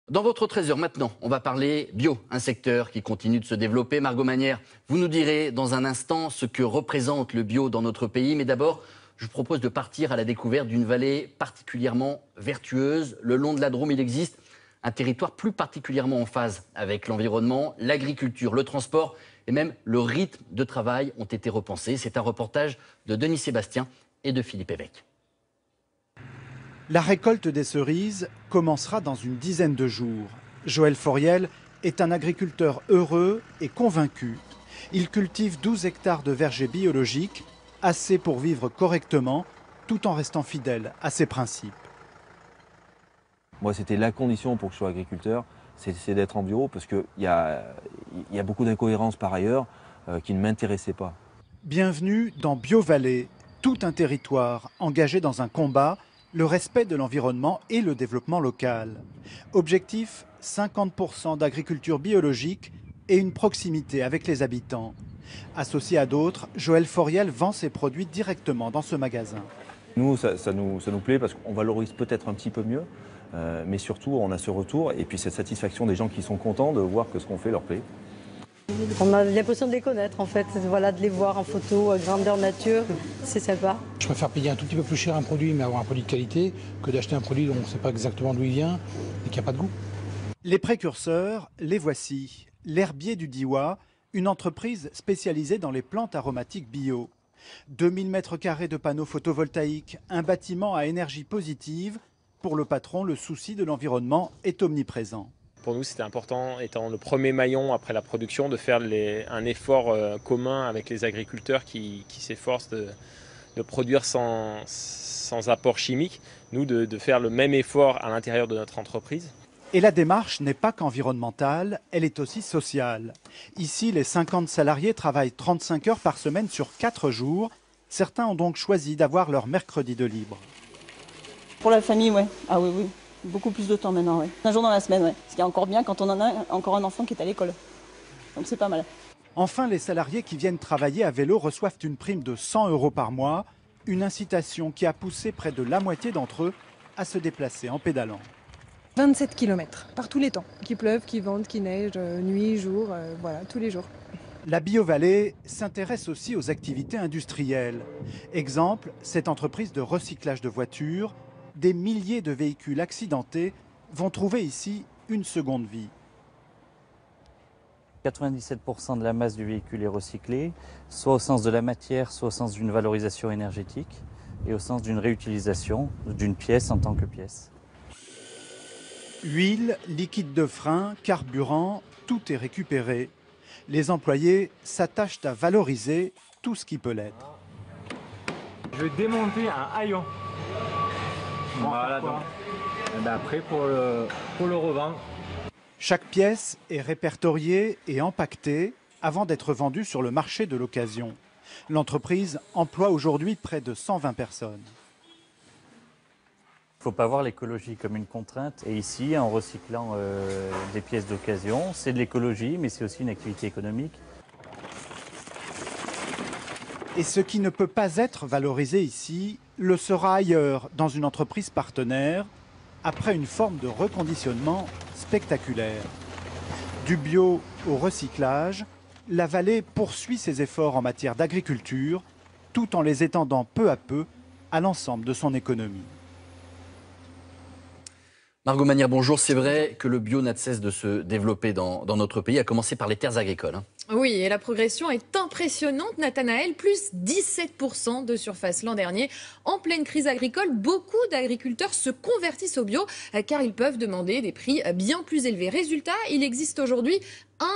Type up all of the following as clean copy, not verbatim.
Dans votre trésor maintenant, on va parler bio, un secteur qui continue de se développer. Margot Manière, vous nous direz dans un instant ce que représente le bio dans notre pays. Mais d'abord, je vous propose de partir à la découverte d'une vallée particulièrement vertueuse. Le long de la Drôme, il existe un territoire plus particulièrement en phase avec l'environnement, l'agriculture, le transport et même le rythme de travail ont été repensés. C'est un reportage de Denis Sébastien et de Philippe Évêque. La récolte des cerises commencera dans une dizaine de jours. Joël Foriel est un agriculteur heureux et convaincu. Il cultive 12 hectares de vergers biologiques, assez pour vivre correctement, tout en restant fidèle à ses principes. Moi, c'était la condition pour que je sois agriculteur, c'est d'être en bio, parce qu'il y a beaucoup d'incohérences par ailleurs qui ne m'intéressaient pas. Bienvenue dans Bio-Vallée, tout un territoire engagé dans un combat, le respect de l'environnement et le développement local. Objectif, 50% d'agriculture biologique et une proximité avec les habitants. Associé à d'autres, Joël Foriel vend ses produits directement dans ce magasin. Nous, ça nous plaît parce qu'on valorise peut-être un petit peu mieux, mais surtout on a ce retour et puis cette satisfaction des gens qui sont contents de voir que ce qu'on fait leur plaît. On a l'impression de les connaître en fait, voilà, de les voir en photo, à grandeur nature, c'est sympa. Je préfère payer un tout petit peu plus cher un produit mais avoir un produit de qualité que d'acheter un produit dont on ne sait pas exactement d'où il vient et qui n'a pas de goût. Les précurseurs, les voici. L'herbier du Diois, une entreprise spécialisée dans les plantes aromatiques bio. 2000 m² de panneaux photovoltaïques, un bâtiment à énergie positive. Pour le patron, le souci de l'environnement est omniprésent. Pour nous, c'était important, étant le premier maillon après la production, de faire un effort commun avec les agriculteurs qui s'efforcent de produire sans apport chimique. Nous, de faire le même effort à l'intérieur de notre entreprise. Et la démarche n'est pas qu'environnementale, elle est aussi sociale. Ici, les 50 salariés travaillent 35 heures par semaine sur 4 jours. Certains ont donc choisi d'avoir leur mercredi de libre. Pour la famille, ouais. Ah oui, oui. Beaucoup plus de temps maintenant, ouais. Un jour dans la semaine, ouais. Ce qui est encore bien quand on en a encore un enfant qui est à l'école. Donc c'est pas mal. Enfin, les salariés qui viennent travailler à vélo reçoivent une prime de 100 € par mois. Une incitation qui a poussé près de la moitié d'entre eux à se déplacer en pédalant. 27 km par tous les temps, qu'il pleuve, qu'il vente, qu'il neige, nuit, jour, voilà, tous les jours. La Bio-Vallée s'intéresse aussi aux activités industrielles. Exemple, cette entreprise de recyclage de voitures, des milliers de véhicules accidentés vont trouver ici une seconde vie. 97% de la masse du véhicule est recyclée, soit au sens de la matière, soit au sens d'une valorisation énergétique et au sens d'une réutilisation d'une pièce en tant que pièce. Huile, liquide de frein, carburant, tout est récupéré. Les employés s'attachent à valoriser tout ce qui peut l'être. Je vais démonter un haillon. Voilà, donc après pour le revendre. Chaque pièce est répertoriée et empaquetée avant d'être vendue sur le marché de l'occasion. L'entreprise emploie aujourd'hui près de 120 personnes. Il ne faut pas voir l'écologie comme une contrainte. Et ici, en recyclant des pièces d'occasion, c'est de l'écologie, mais c'est aussi une activité économique. Et ce qui ne peut pas être valorisé ici le sera ailleurs, dans une entreprise partenaire, après une forme de reconditionnement spectaculaire. Du bio au recyclage, la vallée poursuit ses efforts en matière d'agriculture, tout en les étendant peu à peu à l'ensemble de son économie. Margot Manière, bonjour. C'est vrai que le bio n'a de cesse de se développer dans notre pays, à commencer par les terres agricoles. Oui, et la progression est impressionnante, Nathanaël, plus 17% de surface l'an dernier. En pleine crise agricole, beaucoup d'agriculteurs se convertissent au bio car ils peuvent demander des prix bien plus élevés. Résultat, il existe aujourd'hui 1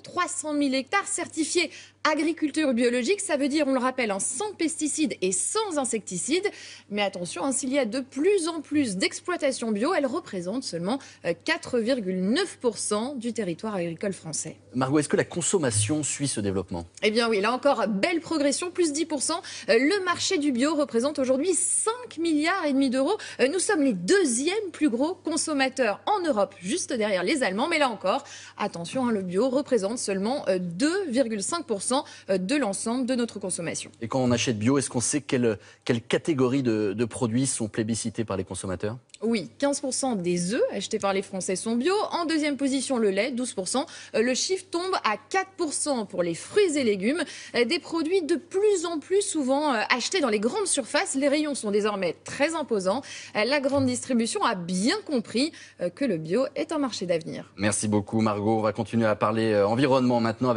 300 000 hectares certifiés agriculture biologique. Ça veut dire, on le rappelle, sans pesticides et sans insecticides. Mais attention, s'il y a de plus en plus d'exploitations bio, elles représentent seulement 4,9% du territoire agricole français. Margot, est-ce que la consommation suit ce développement ? Eh bien oui, là encore, belle progression, plus 10%. Le marché du bio représente aujourd'hui 5,5 milliards d'euros. Nous sommes les deuxièmes plus gros consommateurs en Europe, juste derrière les Allemands. Mais là encore, attention, le bio représente seulement 2,5% de l'ensemble de notre consommation. Et quand on achète bio, est-ce qu'on sait quelles catégories de produits sont plébiscités par les consommateurs ? Oui, 15% des œufs achetés par les Français sont bio. En deuxième position, le lait, 12%. Le chiffre tombe à 4% pour les fruits et légumes. Des produits de plus en plus souvent achetés dans les grandes surfaces. Les rayons sont désormais très imposants. La grande distribution a bien compris que le bio est un marché d'avenir. Merci beaucoup Margot. On va continuer à parler environnement maintenant.